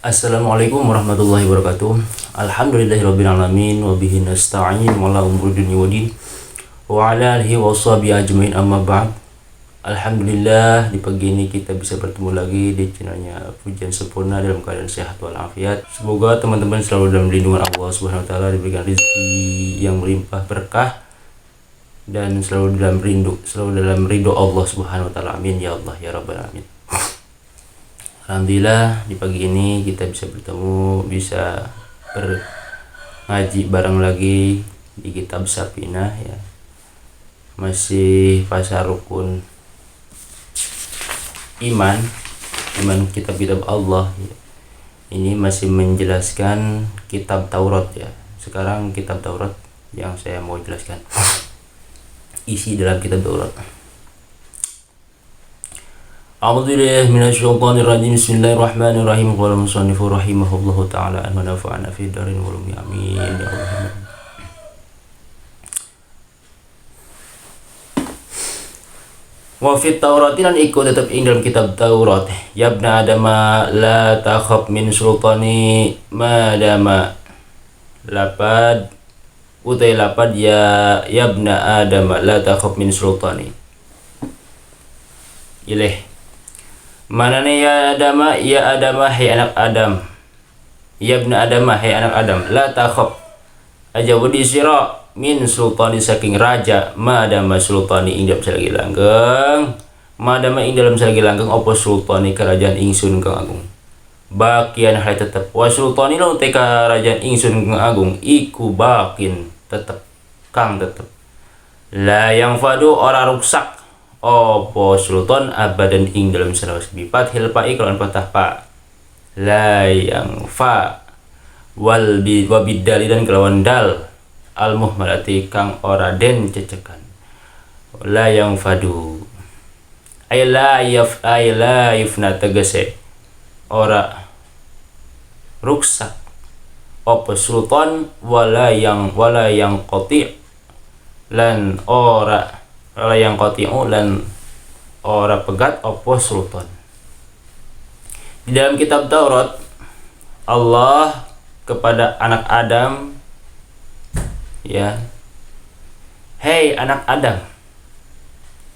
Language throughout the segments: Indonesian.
Assalamualaikum warahmatullahi wabarakatuh. Alhamdulillahirabbil alamin wa bihi nasta'in wala umuri dunya waddin wa ala alihi wa sahbihi ajmain amma ba'd. Alhamdulillah, di pagi ini kita bisa bertemu lagi di channelnya Pujian Sempurna dalam keadaan sehat walafiat. Semoga teman-teman selalu dalam lindungan Allah Subhanahu wa taala, diberikan rezeki yang melimpah berkah dan selalu dalam ridho Allah Subhanahu wa taala. Amin ya Allah ya rabbal alamin. Alhamdulillah, di pagi ini kita bisa bertemu, bisa ngaji bareng lagi di kitab Sapinah ya. Masih pasar rukun iman kitab-kitab Allah ya. Ini masih menjelaskan kitab Taurat ya. Sekarang kitab Taurat yang saya mau jelaskan isi dalam kitab Taurat. A'udzubillahi minasyaitonirrajim. Bismillahirrahmanirrahim. Qala musannifu rahimahullahu taala wa nafa'ana fi darin wa amin ya Allah. Wa fit Taurati lan iku tetep ing dalam kitab Taurat. Ya ibna adama la takhaf min sultani madama. Lapad utai lapad ya ibna adama la takhaf min sultani. Ileh mana nih ya Adama hai anak Adam, ya ibnu Adam hai anak Adam, la takhaf aja budi sira min sultani saking raja madama sultani ing dalam salagi langgeng, madama ing dalam salagi langgeng apa sultani kerajaan ingsun kang agung, bakian hai tetep wa sultani lo te kerajaan ingsun kang agung iku bakin tetep kang tetep la yang fadu ora ruksak opo sultan abadan ing dalam selawas bipat hilpai kelawan patah pa la yang fa wal wabidali dan kelawan dal al muhmalati kang ora den cecekan la yang fadu ay la yafna tegese ora ruksak opo sultan wala yang qati lan ora yang qati'u lan ora pegat opo sultan. Di dalam kitab Taurat Allah kepada anak Adam ya, hei anak Adam,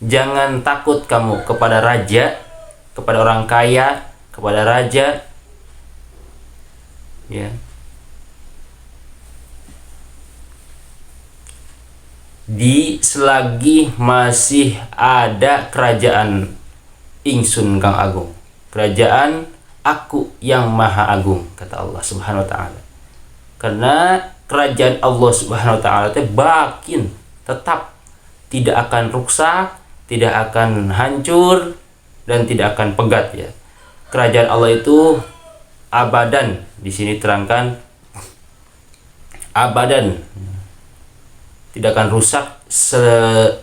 jangan takut kamu kepada raja, kepada orang kaya, kepada raja ya. Di selagi masih ada kerajaan ingsun kang agung, kerajaan aku yang maha agung, kata Allah Subhanahu wa taala. Karena kerajaan Allah Subhanahu wa taala itu bakin, tetap tidak akan rusak, tidak akan hancur dan tidak akan pegat ya. Kerajaan Allah itu abadan, di sini terangkan abadan, tidak akan rusak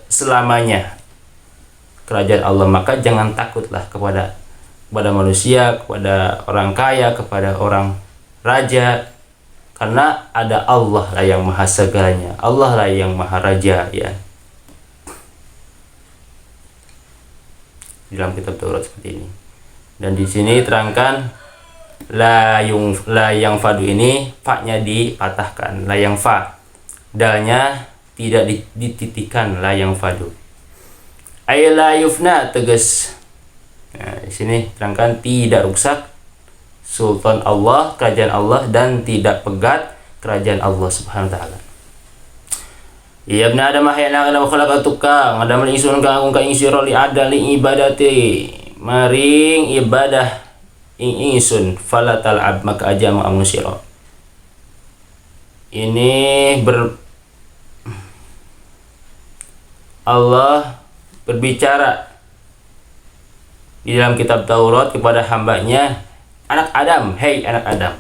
selamanya kerajaan Allah. Maka jangan takutlah kepada manusia, kepada orang kaya, kepada orang raja, karena ada Allah lah yang maha segalanya, Allah lah yang maha raja ya. Di dalam kitab Taurat seperti ini. Dan di sini terangkan la yang fadu ini fa-nya dipatahkan, la yang fa, dalnya tidak dititikan, la yang fadu ay la yufna tegas. Nah, di sini terangkan tidak rusak sultan Allah, kerajaan Allah, dan tidak pegat kerajaan Allah Subhanahu wa taala. Ya ibna Adam hai anak Adam khalaqatuka ngadam ingsun kang agung ka ing sira li adali ibadati maring ibadah ing ingsun falatal ab maka aja amun sira. Ini Allah berbicara di dalam kitab Taurat kepada hambanya, anak Adam, hei anak Adam,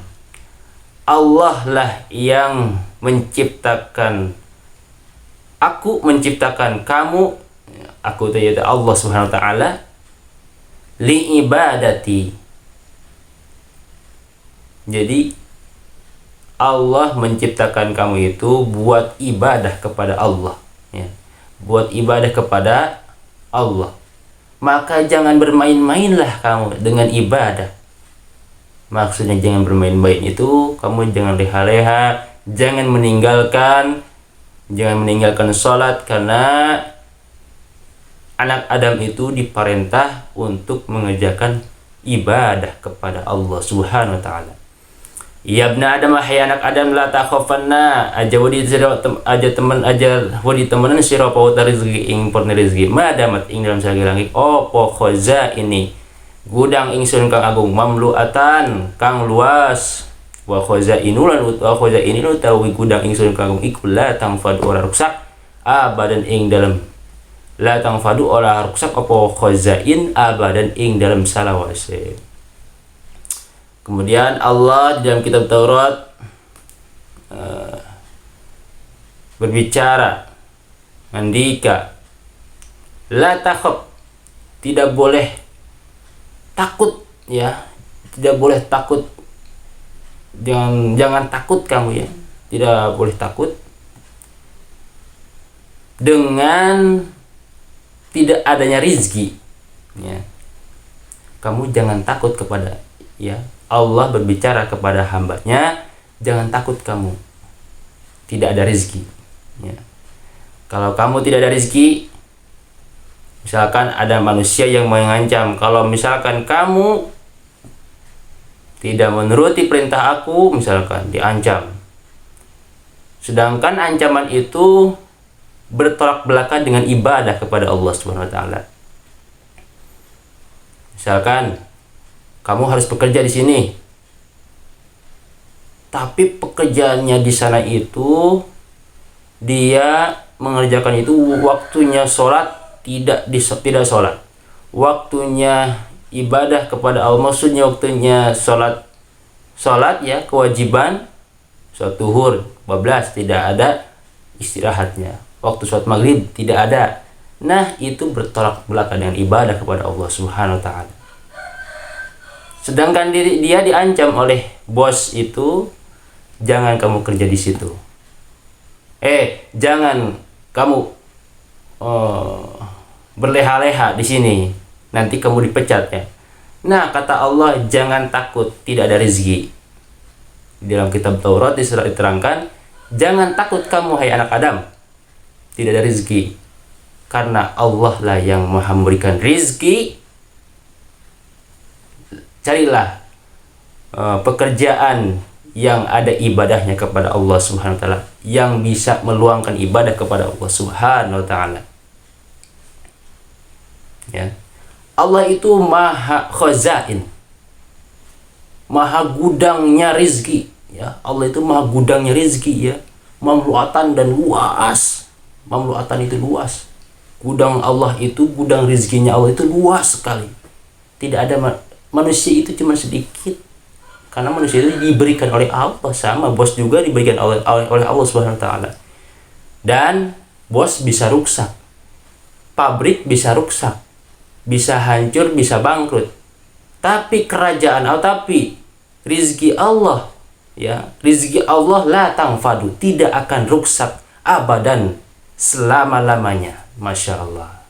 Allah lah yang menciptakan, aku menciptakan kamu, aku itu yaitu Allah Subhanahu wa taala, li ibadati. Jadi Allah menciptakan kamu itu buat ibadah kepada Allah ya. Buat ibadah kepada Allah. Maka jangan bermain-mainlah kamu dengan ibadah. Maksudnya jangan bermain-main itu kamu jangan leha-leha, jangan meninggalkan sholat, karena anak Adam itu diperintah untuk mengerjakan ibadah kepada Allah Subhanahu wa taala. Ya ibna Adam, hai anak Adam, la takhafanna aja wadi aja teman aja wadi temenan sira pauta rezeki ing porne rezeki madamat ing dalam saged langit opo khoza ini gudang ingsun kang agung mamluatan kang luas wa khoza inulan wa khoza ini utawi gudang ingsun kang agung iku la tangfadu ora rusak abadan ing dalam la tangfadu ora rusak opo khozain abadan ing dalam salawase. Kemudian Allah di dalam kitab Taurat berbicara, andika la takhaf, tidak boleh takut, ya, tidak boleh takut, jangan takut kamu, ya, tidak boleh takut dengan tidak adanya rizki, ya. Kamu jangan takut kepada, ya, Allah berbicara kepada hambanya, jangan takut kamu tidak ada rezeki, ya. Kalau kamu tidak ada rezeki, misalkan ada manusia yang mengancam, kalau misalkan kamu tidak menuruti perintah aku, misalkan diancam, sedangkan ancaman itu bertolak belakang dengan ibadah kepada Allah Subhanahu wa taala. Misalkan kamu harus bekerja di sini, tapi pekerjaannya di sana itu dia mengerjakan itu waktunya sholat tidak sholat, waktunya ibadah kepada Allah, maksudnya waktunya sholat ya, kewajiban sholat zuhur 12 tidak ada istirahatnya, waktu sholat maghrib tidak ada. Nah, itu bertolak belakang dengan ibadah kepada Allah Subhanahu wa taala. Sedangkan dia diancam oleh bos itu, jangan kamu kerja di situ. Jangan kamu berleha-leha di sini, nanti kamu dipecat, ya. Nah, kata Allah, jangan takut tidak ada rezeki. Di dalam kitab Taurat diterangkan, jangan takut kamu hai anak Adam, tidak ada rezeki, karena Allah lah yang Maha memberikan rezeki. Carilah pekerjaan yang ada ibadahnya kepada Allah Subhanahu wa taala, yang bisa meluangkan ibadah kepada Allah Subhanahu wa taala. Ya. Allah itu Maha Khazain, Maha gudangnya rezeki, ya. Allah itu Maha gudangnya rezeki, ya. Mamluatan dan luas. Mamluatan itu luas. Gudang Allah itu, gudang rezekinya Allah itu luas sekali. Tidak ada manusia itu cuma sedikit, karena manusia itu diberikan oleh Allah, sama bos juga diberikan oleh Allah Subhanahu wa taala. Dan bos bisa rusak, pabrik bisa rusak, bisa hancur, bisa bangkrut. Tapi tapi rizki Allah, ya, rizki Allah la tangfadu, tidak akan rusak abadan, selama-lamanya. Masya Allah.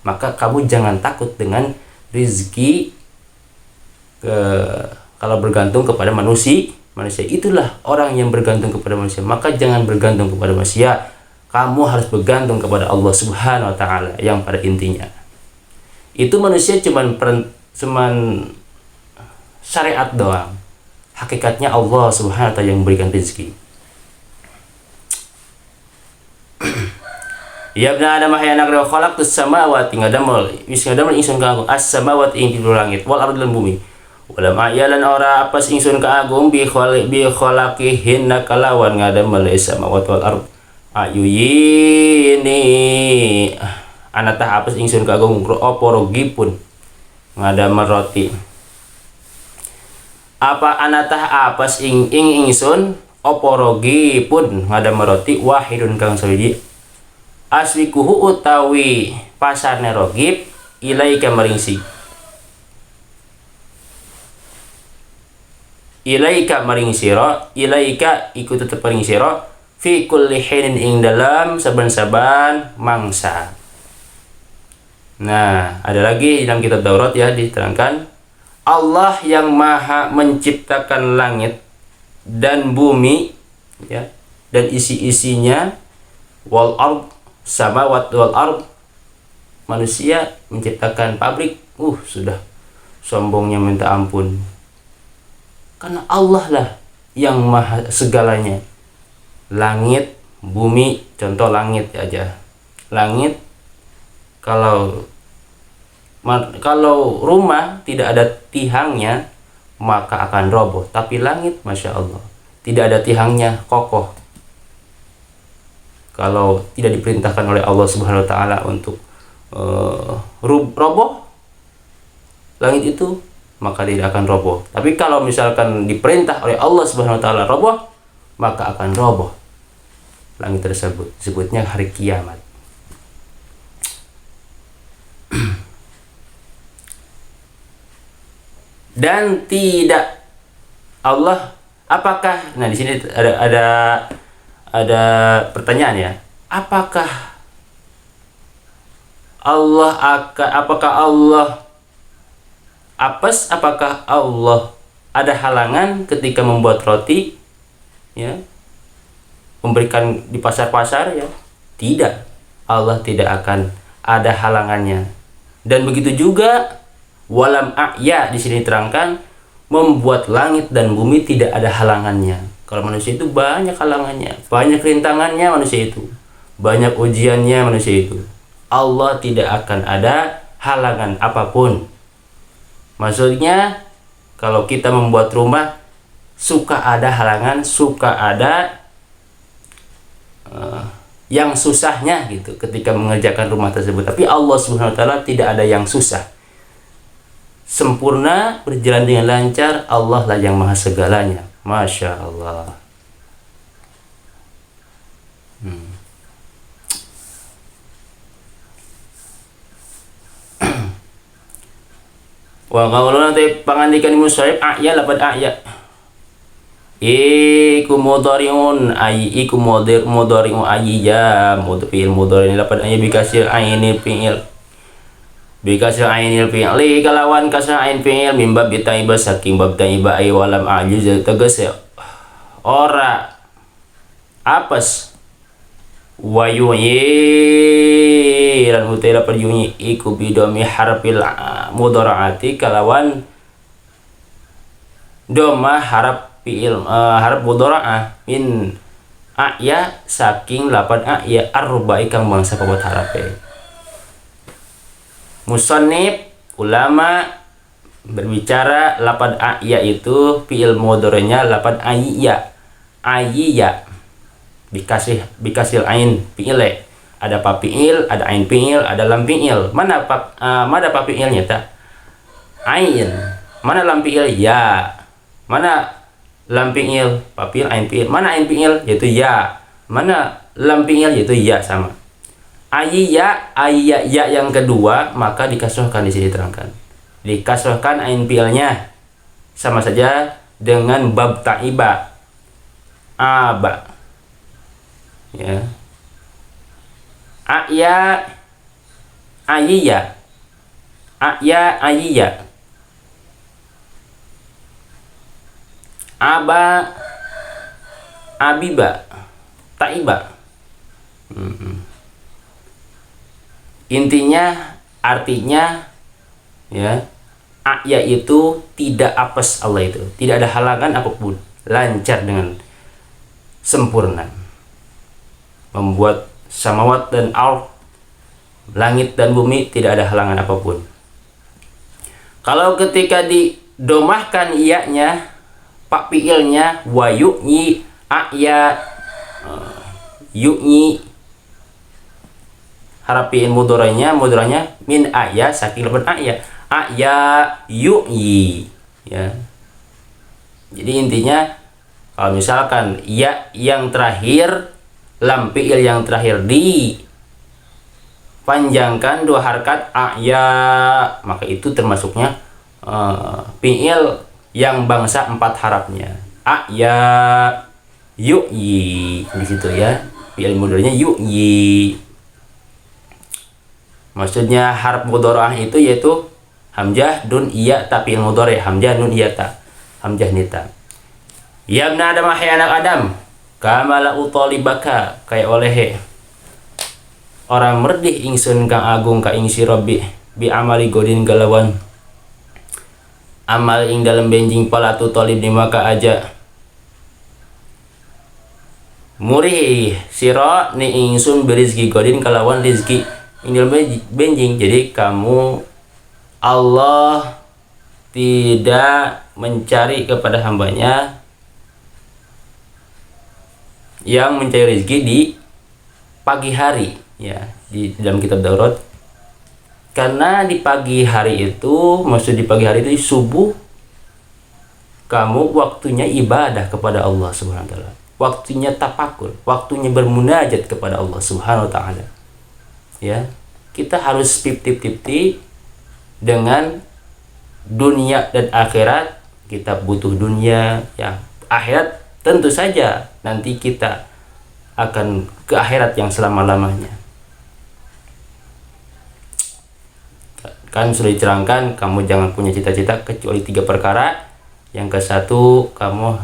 Maka kamu jangan takut dengan rizki. Kalau bergantung kepada manusia itulah orang yang bergantung kepada manusia. Maka jangan bergantung kepada manusia, kamu harus bergantung kepada Allah Subhanahu wa taala, yang pada intinya itu manusia cuman syariat doang, hakikatnya Allah Subhanahu wa taala yang memberikan rezeki. Ya ibna Adam, hai anak Adam, khalaqtus samawati ngadamel ingsun kang as-samawati ing di langit wal ardi lan bumi. Walam ayalan ora apa ingsun kaagung bi khalaqihin kalawan ngadamel samawati wal ard. Ayuyini anatah apa ingsun kaagung apa rogipun ngadamel roti. Apa anatah apa ingsun apa rogipun ngadamel roti wahidun kang sawiji. Aswikuhu utawi pasarne rogib ilaika maringsi. Ilaika maring sira, ilaika iku tetep maring sira fi kulli hinin ing dalam saban-saban mangsa. Nah, ada lagi dalam kitab Taurat, ya, diterangkan Allah yang maha menciptakan langit dan bumi, ya, dan isi-isinya, wal ard, samawat wal ard, manusia menciptakan pabrik. Sudah sombongnya minta ampun. Karena Allah lah yang maha segalanya. Langit, bumi, contoh langit aja. Langit, kalau rumah tidak ada tihangnya maka akan roboh. Tapi langit, Masya Allah, tidak ada tihangnya, kokoh. Kalau tidak diperintahkan oleh Allah Subhanahu Wa Taala untuk roboh langit itu, maka tidak akan roboh. Tapi kalau misalkan diperintah oleh Allah Subhanahu Wa Taala roboh, maka akan roboh langit tersebut. Disebutnya hari kiamat. Dan tidak Allah, apakah, nah di sini ada pertanyaan ya, apakah Allah apes, apakah Allah ada halangan ketika membuat roti, ya, memberikan di pasar-pasar, ya? Tidak, Allah tidak akan ada halangannya. Dan begitu juga walam a'ya, di sini terangkan membuat langit dan bumi tidak ada halangannya. Kalau manusia itu banyak halangannya, banyak rintangannya manusia itu, banyak ujiannya manusia itu. Allah tidak akan ada halangan apapun. Maksudnya kalau kita membuat rumah, suka ada halangan, suka ada yang susahnya gitu ketika mengerjakan rumah tersebut. Tapi Allah Subhanahu Wa Taala tidak ada yang susah. Sempurna, berjalan dengan lancar. Allah lah yang maha segalanya. Masya Allah. Wa qauluna nanti pangandikan musyaib a'ya lapad a'ya. Iku mudhari'un ay iku mudhari'u ayya mudhari lapad ayya bikasir ainil fi'il. Bikasir ainil fi'li kalawan kasra ain fi'il mimbab bitaiba saking bab taiba ay walam ajuz tegas ora apes wayuyi lan mutila perjunyi iku bidomi harfil mudharaati kalawan doma harap fi'il harap mudhara'ah min a'ya saking lapan a'ya arba'i kang bangsa papat harape. Musannif ulama berbicara lapan a'ya itu fi'il mudhari'nya lapan ayya bikasil ain fi'ile. Ada pa fi'il, ada ain fi'il, ada lam fi'il. Mana pa fi'ilnya ta? Ain. Mana lam fi'il? Ya. Mana lam fi'il? Pa fi'il, ain fi'il. Mana ain fi'il? Yaitu ya. Mana lam fi'il? Yaitu ya, sama. Ayya yang kedua maka dikasrohkan, di sini terangkan. Dikasrohkan ain fi'ilnya sama saja dengan bab ta'iba. Aba. Ya. A'ya ayya. A'ya ayya. Aba abiba. Ta'iba. Intinya, artinya, ya, a'ya itu tidak apes Allah itu, tidak ada halangan apapun, lancar dengan sempurna. Membuat samawat dan ard, langit dan bumi, tidak ada halangan apapun. Kalau ketika didomahkan iya-nya, pak fi'ilnya wa yu'yi a'ya yu'yi, harap fi'il mudhari'nya min a'ya saking lapan a'ya yu'yi, ya. Jadi intinya kalau misalkan ya yang terakhir, lam fi'il yang terakhir dipanjangkan dua harkat a'ya, maka itu termasuknya fi'il yang bangsa 4 harapnya. A'ya yu'yi, di situ ya. Fi'il mudhari'nya yu'yi. Maksudnya harf mudhara'ah itu yaitu Hamzah dun iya ta fi'il mudhari, hamzah nun iya ta, hamzah nita. Ya ibn Adam, hai anak Adam, kama la utalibaka, kaya oleh orang merdih ingsun kang agung ka ing sira bi amali godin galawan amal ing dalam benjing pala tu talib ni maka aja murih sira ni ingsun berizki godin kalawan rizki ing dalam benjing. Jadi kamu, Allah tidak mencari kepada hambanya yang mencari rezeki di pagi hari, ya, di dalam kitab Daurat. Karena di pagi hari itu, maksud di pagi hari itu subuh, kamu waktunya ibadah kepada Allah Subhanahu wa taala. Waktunya tafakur, waktunya bermunajat kepada Allah Subhanahu wa taala. Ya, kita harus 50-50 dengan dunia dan akhirat. Kita butuh dunia, ya, akhirat tentu saja nanti kita akan ke akhirat yang selama-lamanya. Kan sudah diterangkan, kamu jangan punya cita-cita kecuali 3 perkara. Yang ke satu, kamu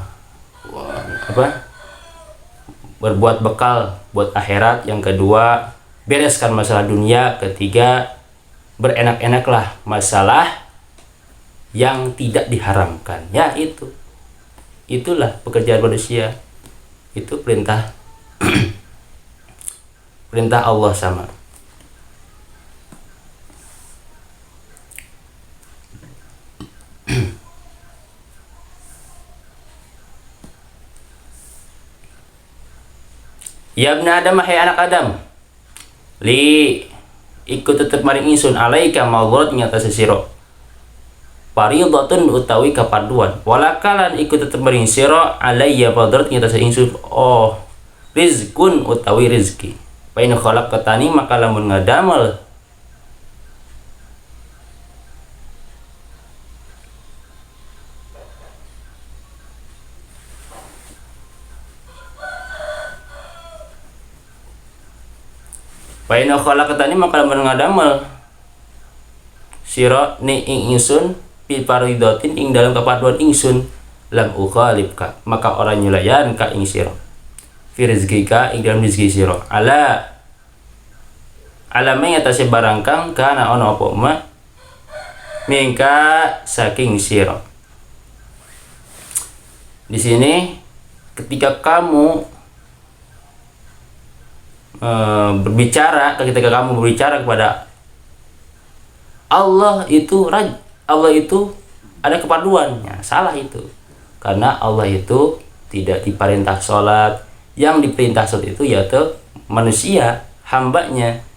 berbuat bekal buat akhirat. Yang kedua, bereskan masalah dunia. Ketiga, berenak-enaklah masalah yang tidak diharamkan. Ya, itulah pekerjaan manusia. Itu perintah perintah Allah sama. Ya ibn Adam, hai anak Adam, li ikut tetep maring ingsun alaika mawdhurat ing atase sira fardhatun utawi kaparduan, walakalan ikut tetep maring sira alayya fardhat ing atase ingsun rizkun utawi rizki. Fa in khalaqtani maka lamun ngadamel Paina khalaqtani maka lamun ngadamel sira ni ing ingsun fi fardhatin ing dalam kapaduan ingsun lam ukhalibka maka orang nyulayan ka ing sira fi rizqika ing dalam rezeki sira ala mengatasi barang kang kana ana apa ma mingka saking sira. Di sini ketika kamu ketika kamu berbicara kepada Allah itu ada kepaduannya, salah itu. Karena Allah itu tidak diperintah sholat, yang diperintah sholat itu yaitu manusia, hambanya,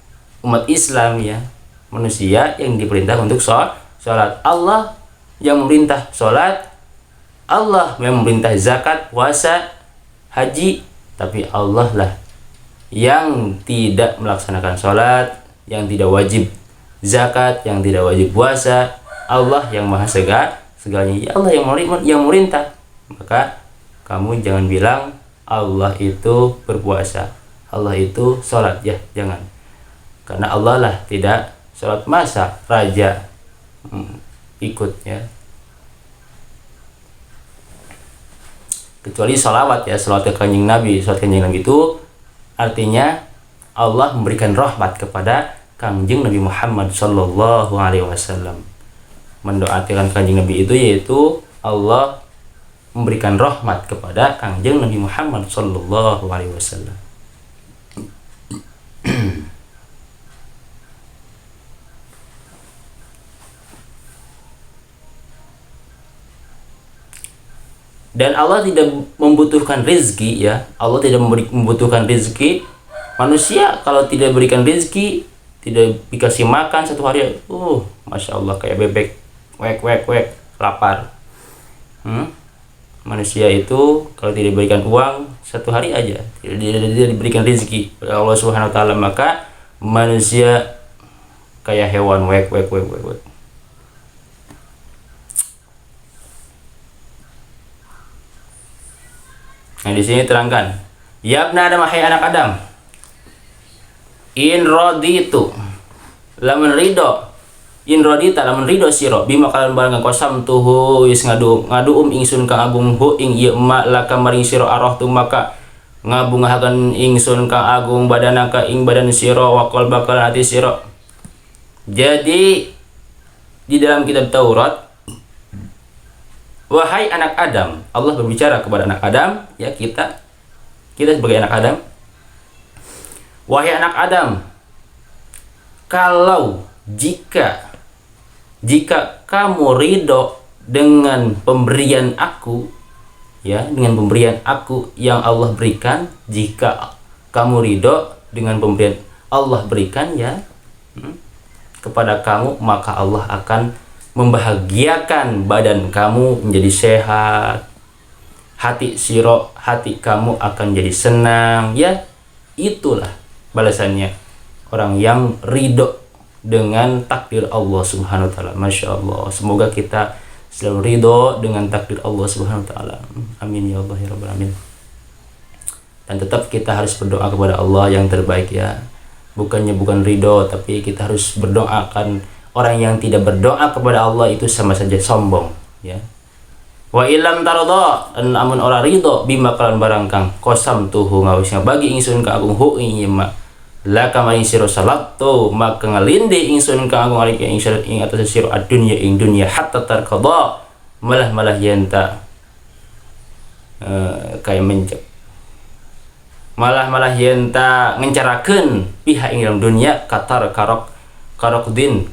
umat Islam, ya, manusia yang diperintah untuk sholat. Allah yang memerintah sholat, Allah yang memerintah zakat, puasa, haji, tapi Allah lah yang tidak melaksanakan sholat, yang tidak wajib zakat, yang tidak wajib puasa. Allah yang maha segalanya, Allah yang memerintah. Maka kamu jangan bilang Allah itu berpuasa, Allah itu sholat, ya, jangan. Karena Allah lah tidak sholat, masa raja ikut, ya. Kecuali sholawat, ya, sholawat ke kanjeng Nabi. Sholawat kanjeng Nabi itu artinya Allah memberikan rahmat kepada kanjeng Nabi Muhammad Sallallahu Alaihi Wasallam. Mendoakan kanjeng Nabi itu yaitu Allah memberikan rahmat kepada kanjeng Nabi Muhammad Sallallahu Alaihi Wasallam. Dan Allah tidak membutuhkan rezeki, ya. Allah tidak membutuhkan rezeki. Manusia kalau tidak berikan rezeki, tidak dikasih makan satu hari, masya Allah, kayak bebek, wek, lapar. Manusia itu kalau tidak diberikan uang satu hari aja, tidak diberikan rezeki oleh Allah Subhanahu wa taala, maka manusia kayak hewan, wek. Nah, di sini terangkan, ya ibn Adam, hai anak Adam, in raditu, lamun ridho In radita lamun ridho sira bima kalawan barang kosam tuhu wis ngadu ingsun kang agung hu ing ieu ma laka maring sira arahtu maka ngabungahaken ingsun kang agung badanaka ing badan sira wa qalbaka hati sira. Jadi di dalam kitab Taurat, wahai anak Adam, Allah berbicara kepada anak Adam, ya kita sebagai anak Adam. Wahai anak Adam, kalau jika kamu ridho dengan pemberian aku, ya, dengan pemberian aku yang Allah berikan, jika kamu ridho dengan pemberian Allah berikan, ya, kepada kamu, maka Allah akan membahagiakan badan kamu menjadi sehat, hati kamu akan jadi senang, ya. Itulah balasannya orang yang ridho dengan takdir Allah Subhanahu wa taala. Masya Allah, semoga kita selalu ridho dengan takdir Allah Subhanahu wa taala. Amin ya Allah ya rabbal alamin. Dan tetap kita harus berdoa kepada Allah yang terbaik, ya. Bukan ridho, tapi kita harus berdoakan. Orang yang tidak berdoa kepada Allah itu sama saja sombong, ya. Wa ilam taradha, amun ora ridho bima kalan barang kang kosam tuhu ngawis bagi ingsun ka agung hu ing ma la kamaring sira salatu maka ngalindi ingsun ka agung ari ingsun ing atas sira adunya ing dunya hatta tarqada malah yenta kaya mencek malah yenta ngencarakeun pihak ing dalam dunya katar karokdil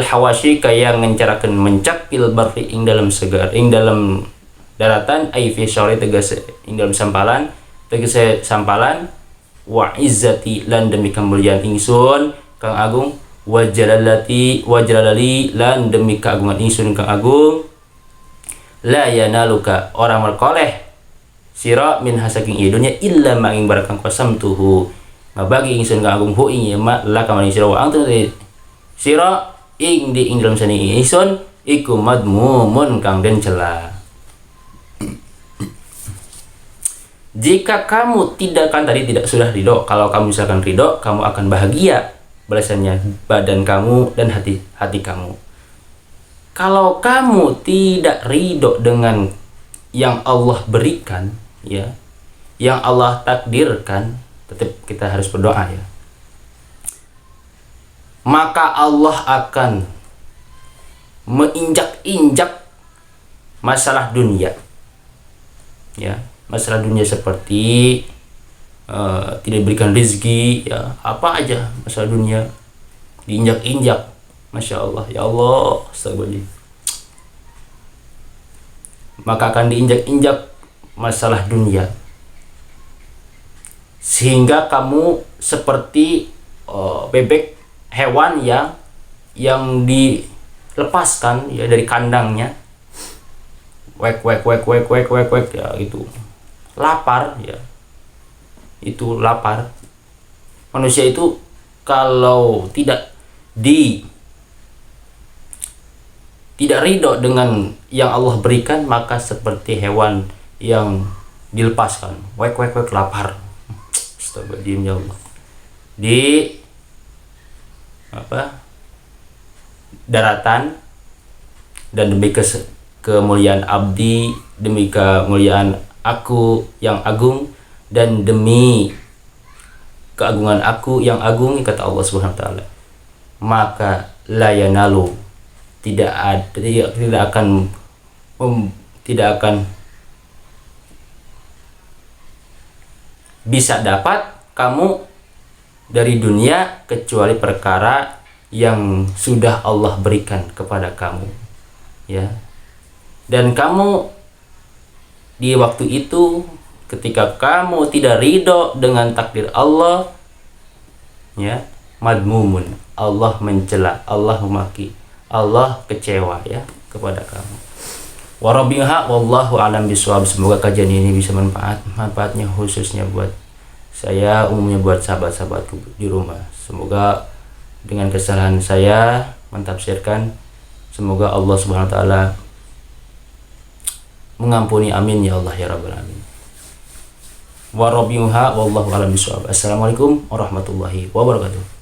hawashi kaya ngencarakeun mencakil barri ing dalam segar ing dalam daratan ai fi syari tegese ing dalam sampalan tegese sampalan wa izzati lan demi kemuliaan ingsun kang agung wa jalalali lan demi keagungan ingsun kang agung la yanaluka orang merkoleh sira min hasaking idunya illa ma ing barakang qasam tuhu ngabagi ingsun kang agung hu ing ma la kamani sira wa antu sira ing di ing dalam sani ingsun iku madmumun kang den cela. Jika kamu tidak sudah ridho, kalau kamu misalkan ridho, kamu akan bahagia balasannya badan kamu dan hati kamu. Kalau kamu tidak ridho dengan yang Allah berikan, ya, yang Allah takdirkan, tetap kita harus berdoa, ya. Maka Allah akan menginjak-injak masalah dunia, ya. Masalah dunia seperti tidak diberikan rezeki, ya, apa aja masalah dunia diinjak-injak. Masya Allah, ya Allah, astagfirullah. Maka akan diinjak-injak masalah dunia sehingga kamu seperti bebek, hewan yang dilepaskan, ya, dari kandangnya, wek ya, itu lapar, ya, itu lapar. Manusia itu kalau tidak ridho dengan yang Allah berikan, maka seperti hewan yang dilepaskan, wek lapar. Astagfirullahaladzim, ya Allah. Di daratan, dan demi kemuliaan abdi, demi kemuliaan aku yang agung, dan demi keagungan aku yang agung, kata Allah Subhanahu wa taala, maka la yanalu, tidak akan bisa dapat kamu dari dunia kecuali perkara yang sudah Allah berikan kepada kamu, ya. Dan kamu di waktu itu, ketika kamu tidak ridho dengan takdir Allah, ya, madmumun, Allah mencela, Allah memaki, Allah kecewa, ya, kepada kamu. Warabiha wallahu alam bisawab. Semoga kajian ini bisa manfaatnya khususnya buat saya, umumnya buat sahabat-sahabatku di rumah. Semoga dengan kesalahan saya mentafsirkan, semoga Allah Subhanahu wa taala mengampuni, amin ya Allah ya rabbal alamin. Warabiha wallahu alam bisawab. Assalamualaikum warahmatullahi wabarakatuh.